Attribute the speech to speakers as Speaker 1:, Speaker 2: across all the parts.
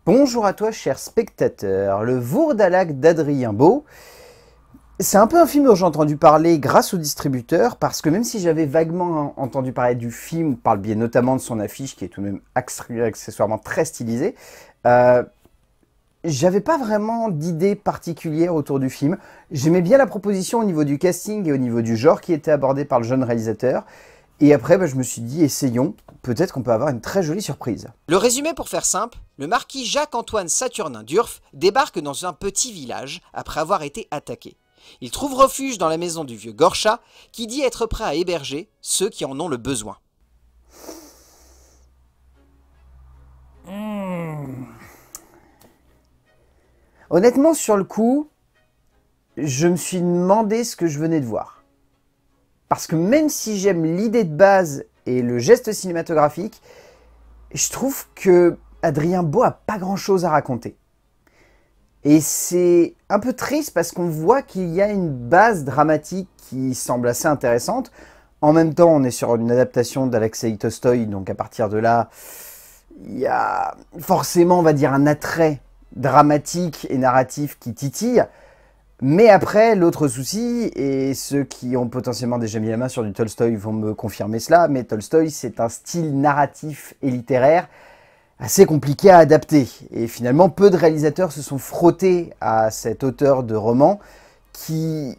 Speaker 1: Bonjour à toi, cher spectateur. Le Vourdalag d'Adrien Beau. C'est un peu un film dont j'ai entendu parler grâce au distributeur, parce que même si j'avais vaguement entendu parler du film, par le biais notamment de son affiche, qui est tout de même accessoirement très stylisée, j'avais pas vraiment d'idée particulière autour du film. J'aimais bien la proposition au niveau du casting et au niveau du genre qui était abordé par le jeune réalisateur. Et après, je me suis dit, essayons, peut-être qu'on peut avoir une très jolie surprise.
Speaker 2: Le résumé pour faire simple, le marquis Jacques-Antoine Saturnin d'Urf débarque dans un petit village après avoir été attaqué. Il trouve refuge dans la maison du vieux Gorcha, qui dit être prêt à héberger ceux qui en ont le besoin.
Speaker 1: Honnêtement, sur le coup, je me suis demandé ce que je venais de voir. Parce que même si j'aime l'idée de base et le geste cinématographique, je trouve que Adrien Beau a pas grand chose à raconter. Et c'est un peu triste parce qu'on voit qu'il y a une base dramatique qui semble assez intéressante. En même temps, on est sur une adaptation d'Alexeï Tolstoï, donc à partir de là, il y a forcément, on va dire, un attrait dramatique et narratif qui titille. Mais après, l'autre souci, et ceux qui ont potentiellement déjà mis la main sur du Tolstoï vont me confirmer cela, mais Tolstoï, c'est un style narratif et littéraire assez compliqué à adapter. Et finalement, peu de réalisateurs se sont frottés à cet auteur de roman qui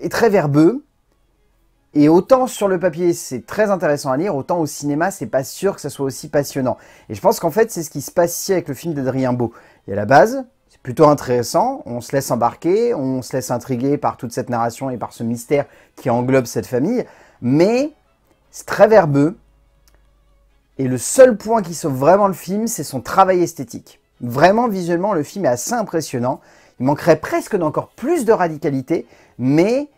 Speaker 1: est très verbeux. Et autant sur le papier, c'est très intéressant à lire, autant au cinéma, c'est pas sûr que ça soit aussi passionnant. Et je pense qu'en fait, c'est ce qui se passe ici avec le film d'Adrien Beau. Il y a la base, c'est plutôt intéressant, on se laisse embarquer, on se laisse intriguer par toute cette narration et par ce mystère qui englobe cette famille, mais c'est très verbeux. Et le seul point qui sauve vraiment le film, c'est son travail esthétique. Vraiment, visuellement, le film est assez impressionnant. Il manquerait presque d'encore plus de radicalité, mais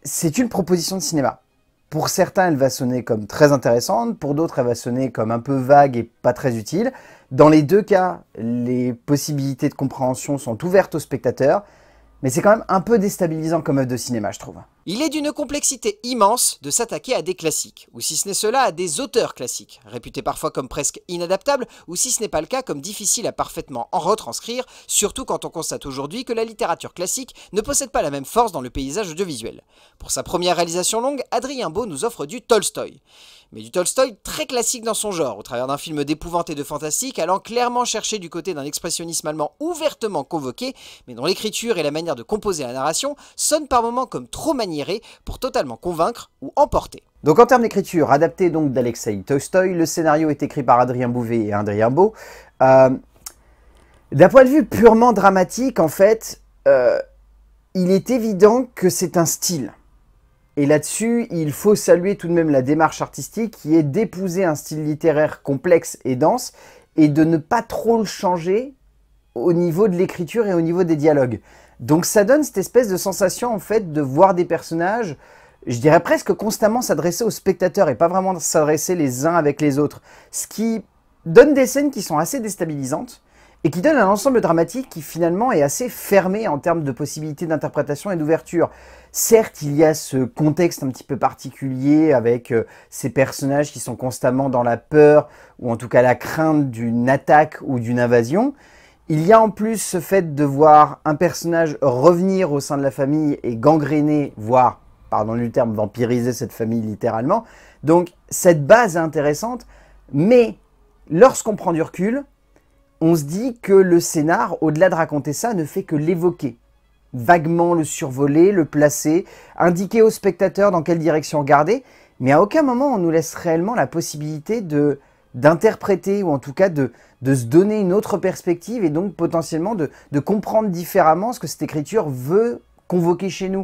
Speaker 1: c'est une proposition de cinéma. Pour certains, elle va sonner comme très intéressante, pour d'autres, elle va sonner comme un peu vague et pas très utile. Dans les deux cas, les possibilités de compréhension sont ouvertes aux spectateurs, mais c'est quand même un peu déstabilisant comme œuvre de cinéma, je trouve.
Speaker 2: Il est d'une complexité immense de s'attaquer à des classiques, ou si ce n'est cela, à des auteurs classiques, réputés parfois comme presque inadaptables, ou si ce n'est pas le cas, comme difficiles à parfaitement en retranscrire, surtout quand on constate aujourd'hui que la littérature classique ne possède pas la même force dans le paysage audiovisuel. Pour sa première réalisation longue, Adrien Beau nous offre du Tolstoï. Mais du Tolstoï très classique dans son genre, au travers d'un film d'épouvante et de fantastique, allant clairement chercher du côté d'un expressionnisme allemand ouvertement convoqué, mais dont l'écriture et la manière de composer la narration sonnent par moments comme trop maniérés pour totalement convaincre ou emporter.
Speaker 1: Donc en termes d'écriture, adapté donc d'Alexeï Tolstoï, le scénario est écrit par Adrien Bouvet et Adrien Beau. D'un point de vue purement dramatique, en fait, il est évident que c'est un style. Et là-dessus, il faut saluer tout de même la démarche artistique qui est d'épouser un style littéraire complexe et dense et de ne pas trop le changer au niveau de l'écriture et au niveau des dialogues. Donc ça donne cette espèce de sensation en fait de voir des personnages, je dirais presque constamment s'adresser aux spectateurs et pas vraiment s'adresser les uns avec les autres. Ce qui donne des scènes qui sont assez déstabilisantes et qui donne un ensemble dramatique qui finalement est assez fermé en termes de possibilités d'interprétation et d'ouverture. Certes, il y a ce contexte un petit peu particulier avec ces personnages qui sont constamment dans la peur ou en tout cas la crainte d'une attaque ou d'une invasion. Il y a en plus ce fait de voir un personnage revenir au sein de la famille et gangréner, voire, pardon du terme, vampiriser cette famille littéralement. Donc cette base est intéressante, mais lorsqu'on prend du recul, on se dit que le scénar, au-delà de raconter ça, ne fait que l'évoquer. Vaguement le survoler, le placer, indiquer au spectateur dans quelle direction regarder, mais à aucun moment on nous laisse réellement la possibilité d'interpréter ou en tout cas de se donner une autre perspective et donc potentiellement de comprendre différemment ce que cette écriture veut convoquer chez nous.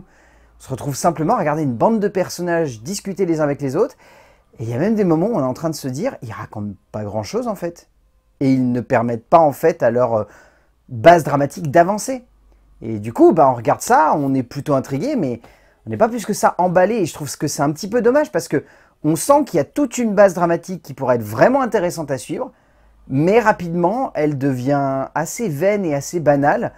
Speaker 1: On se retrouve simplement à regarder une bande de personnages discuter les uns avec les autres et il y a même des moments où on est en train de se dire ils racontent pas grand chose en fait. Et ils ne permettent pas en fait à leur base dramatique d'avancer. Et du coup, on regarde ça, on est plutôt intrigué, mais on n'est pas plus que ça emballé. Et je trouve que c'est un petit peu dommage parce que on sent qu'il y a toute une base dramatique qui pourrait être vraiment intéressante à suivre, mais rapidement, elle devient assez vaine et assez banale.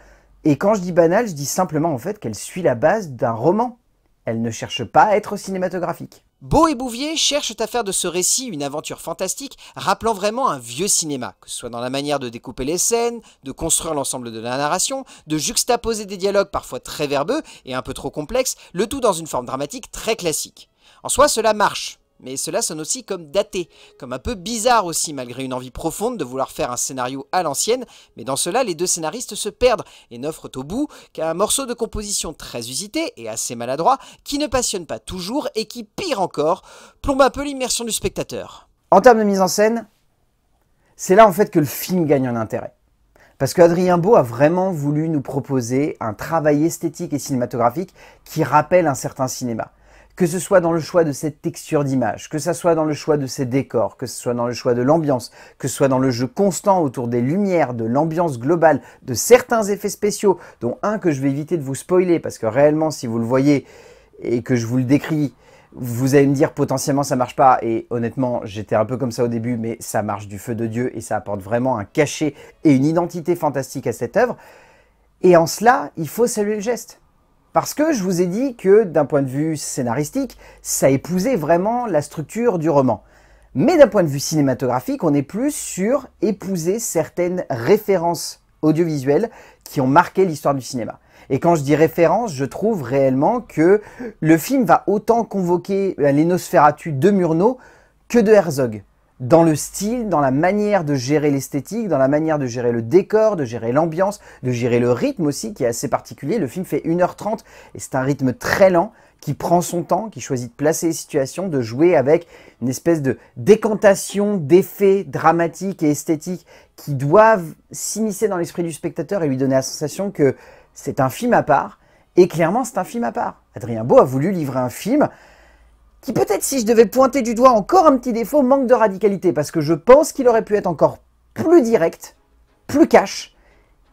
Speaker 1: Et quand je dis banale, je dis simplement en fait qu'elle suit la base d'un roman. Elle ne cherche pas à être cinématographique.
Speaker 2: Beau et Bouvier cherchent à faire de ce récit une aventure fantastique rappelant vraiment un vieux cinéma, que ce soit dans la manière de découper les scènes, de construire l'ensemble de la narration, de juxtaposer des dialogues parfois très verbeux et un peu trop complexes, le tout dans une forme dramatique très classique. En soi, cela marche. Mais cela sonne aussi comme daté, comme un peu bizarre aussi malgré une envie profonde de vouloir faire un scénario à l'ancienne, mais dans cela les deux scénaristes se perdent et n'offrent au bout qu'un morceau de composition très usité et assez maladroit qui ne passionne pas toujours et qui, pire encore, plombe un peu l'immersion du spectateur.
Speaker 1: En termes de mise en scène, c'est là en fait que le film gagne en intérêt. Parce qu'Adrien Beau a vraiment voulu nous proposer un travail esthétique et cinématographique qui rappelle un certain cinéma. Que ce soit dans le choix de cette texture d'image, que ce soit dans le choix de ces décors, que ce soit dans le choix de l'ambiance, que ce soit dans le jeu constant autour des lumières, de l'ambiance globale, de certains effets spéciaux, dont un que je vais éviter de vous spoiler, parce que réellement, si vous le voyez et que je vous le décris, vous allez me dire potentiellement ça marche pas, et honnêtement, j'étais un peu comme ça au début, mais ça marche du feu de Dieu et ça apporte vraiment un cachet et une identité fantastique à cette œuvre. Et en cela, il faut saluer le geste. Parce que je vous ai dit que d'un point de vue scénaristique, ça épousait vraiment la structure du roman. Mais d'un point de vue cinématographique, on est plus sur épouser certaines références audiovisuelles qui ont marqué l'histoire du cinéma. Et quand je dis référence, je trouve réellement que le film va autant convoquer les Nosferatu de Murnau que de Herzog. Dans le style, dans la manière de gérer l'esthétique, dans la manière de gérer le décor, de gérer l'ambiance, de gérer le rythme aussi qui est assez particulier. Le film fait 1h30 et c'est un rythme très lent qui prend son temps, qui choisit de placer les situations, de jouer avec une espèce de décantation d'effets dramatiques et esthétiques qui doivent s'immiscer dans l'esprit du spectateur et lui donner la sensation que c'est un film à part. Et clairement, c'est un film à part. Adrien Beau a voulu livrer un film qui peut-être, si je devais pointer du doigt encore un petit défaut, manque de radicalité, parce que je pense qu'il aurait pu être encore plus direct, plus cash,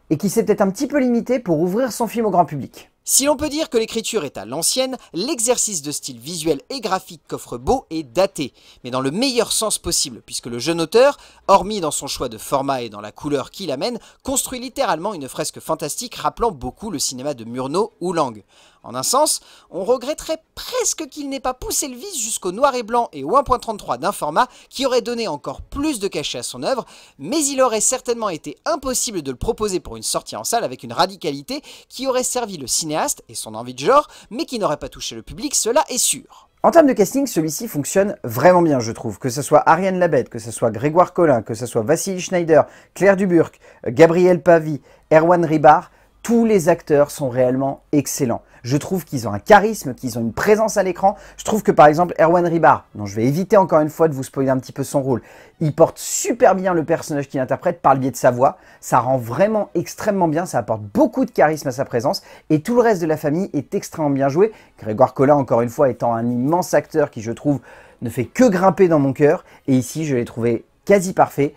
Speaker 1: et qui s'est peut-être un petit peu limité pour ouvrir son film au grand public.
Speaker 2: Si l'on peut dire que l'écriture est à l'ancienne, l'exercice de style visuel et graphique qu'offre Beau est daté, mais dans le meilleur sens possible, puisque le jeune auteur, hormis dans son choix de format et dans la couleur qu'il amène, construit littéralement une fresque fantastique rappelant beaucoup le cinéma de Murnau ou Lang. En un sens, on regretterait presque qu'il n'ait pas poussé le vice jusqu'au noir et blanc et au 1.33 d'un format qui aurait donné encore plus de cachet à son œuvre, mais il aurait certainement été impossible de le proposer pour une sortie en salle avec une radicalité qui aurait servi le cinéaste et son envie de genre, mais qui n'aurait pas touché le public, cela est sûr.
Speaker 1: En termes de casting, celui-ci fonctionne vraiment bien, je trouve. Que ce soit Ariane Labette, que ce soit Grégoire Collin, que ce soit Vassili Schneider, Claire Duburc, Gabriel Pavy, Erwan Ribard, tous les acteurs sont réellement excellents. Je trouve qu'ils ont un charisme, qu'ils ont une présence à l'écran. Je trouve que par exemple Erwan Ribard, dont je vais éviter encore une fois de vous spoiler un petit peu son rôle, il porte super bien le personnage qu'il interprète par le biais de sa voix. Ça rend vraiment extrêmement bien, ça apporte beaucoup de charisme à sa présence. Et tout le reste de la famille est extrêmement bien joué. Grégoire Collin, encore une fois, étant un immense acteur qui, je trouve, ne fait que grimper dans mon cœur. Et ici, je l'ai trouvé quasi parfait.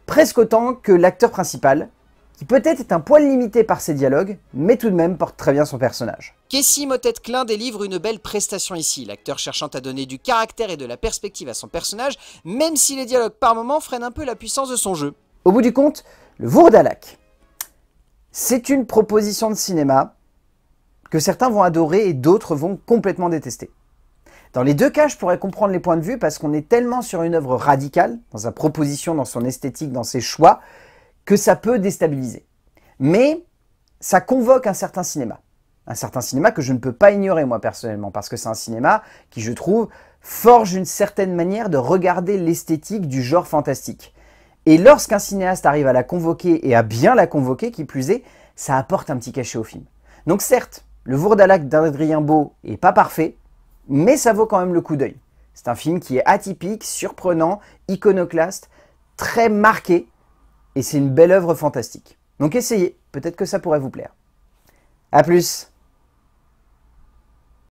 Speaker 1: Presque autant que l'acteur principal, qui peut-être est un poil limité par ses dialogues, mais tout de même porte très bien son personnage.
Speaker 2: Kessie Motet-Klein délivre une belle prestation ici, l'acteur cherchant à donner du caractère et de la perspective à son personnage, même si les dialogues par moments freinent un peu la puissance de son jeu.
Speaker 1: Au bout du compte, le Vourdalak, c'est une proposition de cinéma que certains vont adorer et d'autres vont complètement détester. Dans les deux cas, je pourrais comprendre les points de vue parce qu'on est tellement sur une œuvre radicale, dans sa proposition, dans son esthétique, dans ses choix, que ça peut déstabiliser. Mais ça convoque un certain cinéma. Un certain cinéma que je ne peux pas ignorer moi personnellement, parce que c'est un cinéma qui, je trouve, forge une certaine manière de regarder l'esthétique du genre fantastique. Et lorsqu'un cinéaste arrive à la convoquer, et à bien la convoquer, qui plus est, ça apporte un petit cachet au film. Donc certes, le Vourdalak d'Adrien Beau est pas parfait, mais ça vaut quand même le coup d'œil. C'est un film qui est atypique, surprenant, iconoclaste, très marqué, et c'est une belle œuvre fantastique. Donc essayez, peut-être que ça pourrait vous plaire. A plus!